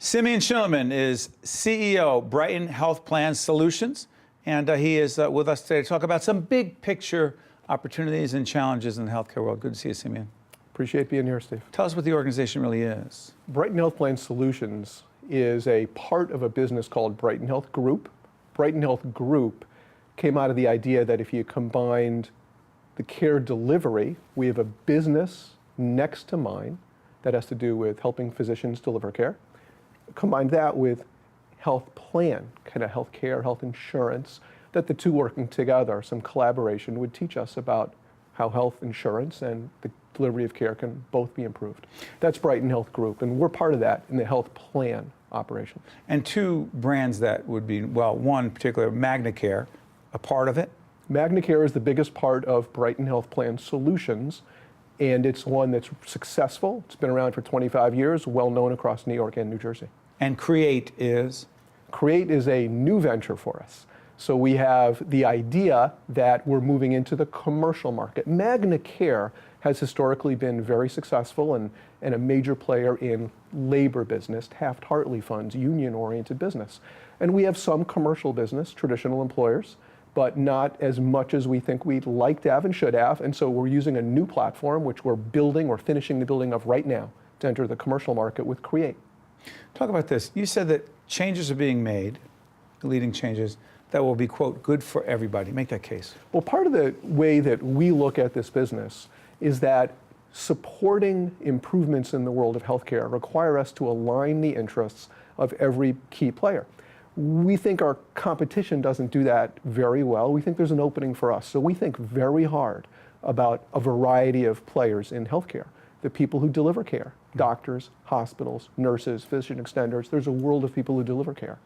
Simeon Schillerman is CEO, Brighton Health Plan Solutions, and he is with us today to talk about some big picture opportunities and challenges in the healthcare world. Good to see you, Simeon. Appreciate being here, Steve. Tell us what the organization really is. Brighton Health Plan Solutions is a part of a business called Brighton Health Group. Brighton Health Group came out of the idea that if you combined the care delivery, we have a business next to mine that has to do with helping physicians deliver care. Combine that with health plan, kind of health care, health insurance, that the two working together, some collaboration would teach us about how health insurance and the delivery of care can both be improved. That's Brighton Health Group, and we're part of that in the health plan operations. And two brands that would be, well, one in particular, MagnaCare, a part of it. MagnaCare is the biggest part of Brighton Health Plan Solutions, and it's one that's successful. It's been around for 25 years, well known across New York and New Jersey. And Create is? Create is a new venture for us. So we have the idea that we're moving into the commercial market. MagnaCare has historically been very successful and a major player in labor business, Taft-Hartley funds, union-oriented business. And we have some commercial business, traditional employers, but not as much as we think we'd like to have and should have. And so we're using a new platform, which we're building or finishing the building of right now, to enter the commercial market with Create. Talk about this. You said that changes are being made, leading changes, that will be, quote, good for everybody. Make that case. Well, part of the way that we look at this business is that supporting improvements in the world of healthcare require us to align the interests of every key player. We think our competition doesn't do that very well. We think there's an opening for us. So we think very hard about a variety of players in healthcare. The people who deliver care, doctors, hospitals, nurses, physician extenders. There's a world of people who deliver care.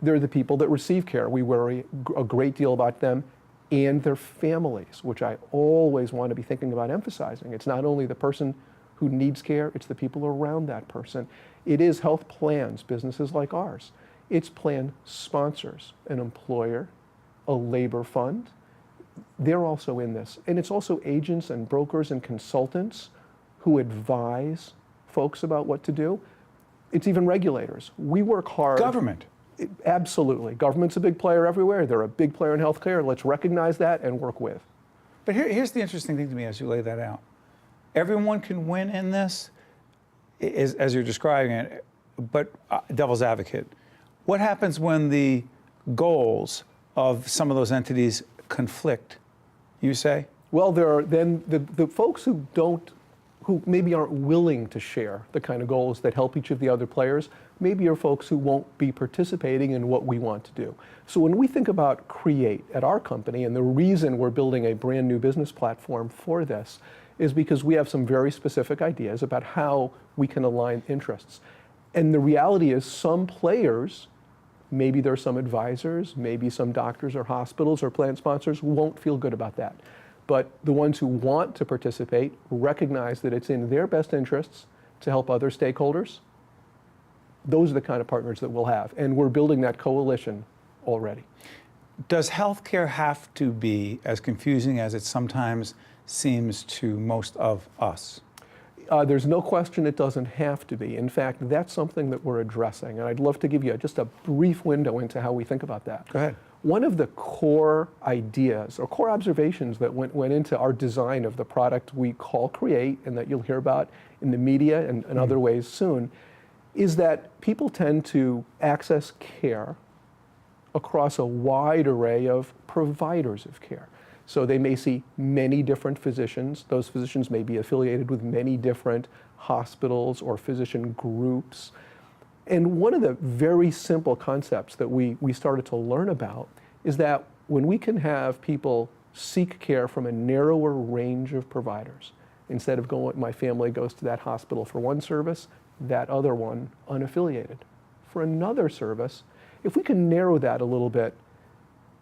They're the people that receive care. We worry a great deal about them and their families, which I always want to be thinking about emphasizing. It's not only the person who needs care, it's the people around that person. It is health plans, businesses like ours. It's plan sponsors, an employer, a labor fund. They're also in this. And it's also agents and brokers and consultants who advise folks about what to do. It's even regulators. We work hard. Government. Absolutely. Government's a big player everywhere. They're a big player in healthcare. Let's recognize that and work with. But here's the interesting thing to me as you lay that out. Everyone can win in this, as you're describing it, but devil's advocate. What happens when the goals of some of those entities conflict, you say? Well, there are then the folks who maybe aren't willing to share the kind of goals that help each of the other players, maybe are folks who won't be participating in what we want to do. So when we think about Create at our company, and the reason we're building a brand new business platform for this is because we have some very specific ideas about how we can align interests. And the reality is some players, maybe there's some advisors, maybe some doctors or hospitals or plan sponsors won't feel good about that. But the ones who want to participate recognize that it's in their best interests to help other stakeholders. Those are the kind of partners that we'll have. And we're building that coalition already. Does healthcare have to be as confusing as it sometimes seems to most of us? There's no question it doesn't have to be. In fact, that's something that we're addressing. And I'd love to give you just a brief window into how we think about that. Go ahead. One of the core ideas or core observations that went into our design of the product we call Create, and that you'll hear about in the media and other ways soon, is that people tend to access care across a wide array of providers of care. So they may see many different physicians. Those physicians may be affiliated with many different hospitals or physician groups. And one of the very simple concepts that we started to learn about is that when we can have people seek care from a narrower range of providers, instead of my family goes to that hospital for one service, that other one unaffiliated for another service, if we can narrow that a little bit,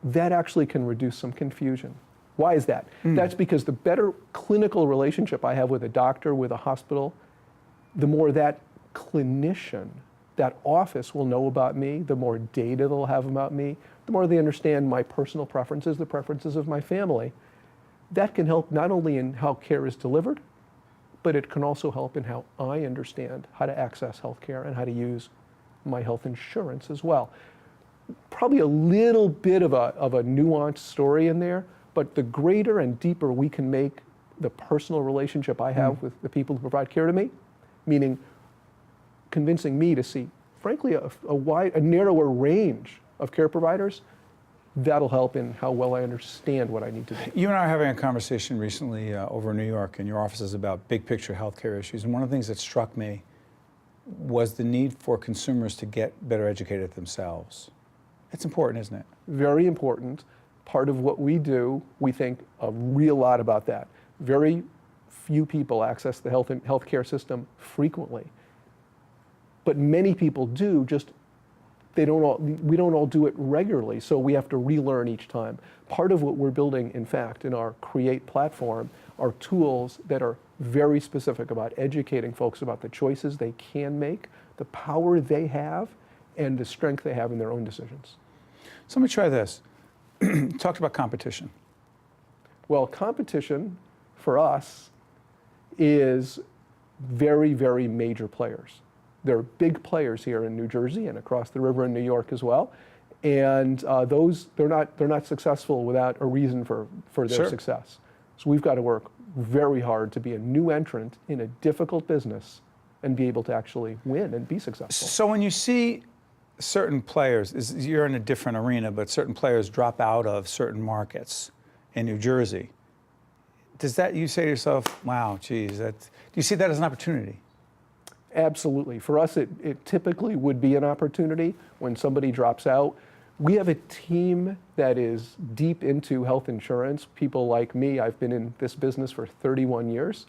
that actually can reduce some confusion. Why is that? That's because the better clinical relationship I have with a doctor, with a hospital, the more that clinician, that office will know about me, the more data they'll have about me, the more they understand my personal preferences, the preferences of my family. That can help not only in how care is delivered, but it can also help in how I understand how to access healthcare and how to use my health insurance as well. Probably a little bit of a nuanced story in there, but the greater and deeper we can make the personal relationship I have with the people who provide care to me, meaning convincing me to see, frankly, a narrower range of care providers, that'll help in how well I understand what I need to do. You and I were having a conversation recently over in New York in your offices about big picture healthcare issues, and one of the things that struck me was the need for consumers to get better educated themselves. It's important, isn't it? Very important. Part of what we do, we think a real lot about that. Very few people access the healthcare system frequently, but many people do, just we don't all do it regularly, so we have to relearn each time. Part of what we're building, in fact, in our Create platform are tools that are very specific about educating folks about the choices they can make, the power they have, and the strength they have in their own decisions. So let me try this. You talked about competition. Well, competition for us is very, very major players. There are big players here in New Jersey and across the river in New York as well, and they're not successful without a reason for their Sure. success. So we've got to work very hard to be a new entrant in a difficult business and be able to actually win and be successful. So when you see certain players, you're in a different arena, but certain players drop out of certain markets in New Jersey, does that, you say to yourself, wow, geez, do you see that as an opportunity? Absolutely. For us, it typically would be an opportunity when somebody drops out. We have a team that is deep into health insurance. People like me, I've been in this business for 31 years,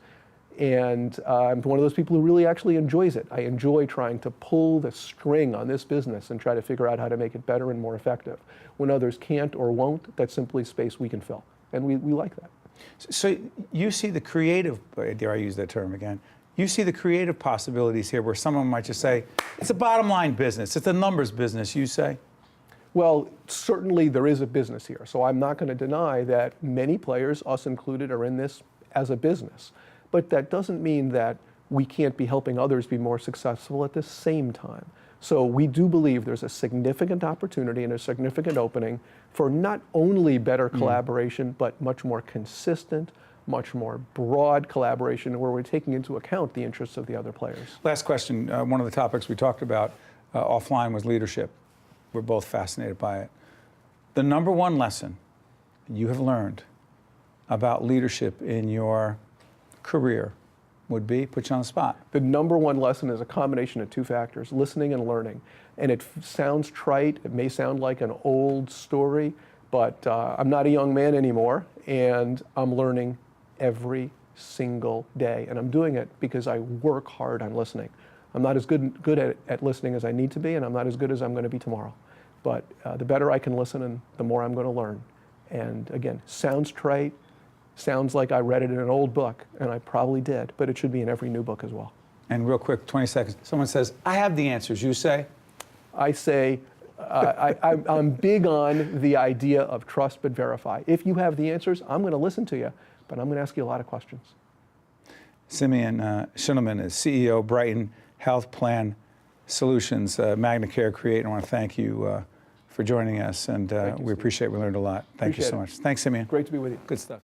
and I'm one of those people who really actually enjoys it. I enjoy trying to pull the string on this business and try to figure out how to make it better and more effective. When others can't or won't, that's simply space we can fill, and we like that. So you see the creative, dare I use that term again, you see the creative possibilities here where someone might just say, it's a bottom line business, it's a numbers business, you say? Well, certainly there is a business here. So I'm not going to deny that many players, us included, are in this as a business. But that doesn't mean that we can't be helping others be more successful at the same time. So we do believe there's a significant opportunity and a significant opening for not only better collaboration, but much more consistent, much more broad collaboration where we're taking into account the interests of the other players. Last question. One of the topics we talked about offline was leadership. We're both fascinated by it. The number one lesson you have learned about leadership in your career would be, put you on the spot. The number one lesson is a combination of two factors, listening and learning. And it sounds trite, it may sound like an old story, but I'm not a young man anymore, and I'm learning every single day. And I'm doing it because I work hard on listening. I'm not as good at listening as I need to be, and I'm not as good as I'm going to be tomorrow. But the better I can listen, and the more I'm going to learn. And again, sounds trite, sounds like I read it in an old book, and I probably did, but it should be in every new book as well. And real quick, 20 seconds. Someone says, I have the answers. You say? I say, I'm big on the idea of trust but verify. If you have the answers, I'm going to listen to you, but I'm going to ask you a lot of questions. Simeon Schindelman is CEO, Brighton Health Plan Solutions, MagnaCare Create. I want to thank you for joining us, and we appreciate it. We learned a lot. Thank you so much. Thanks, Simeon. Great to be with you. Good stuff.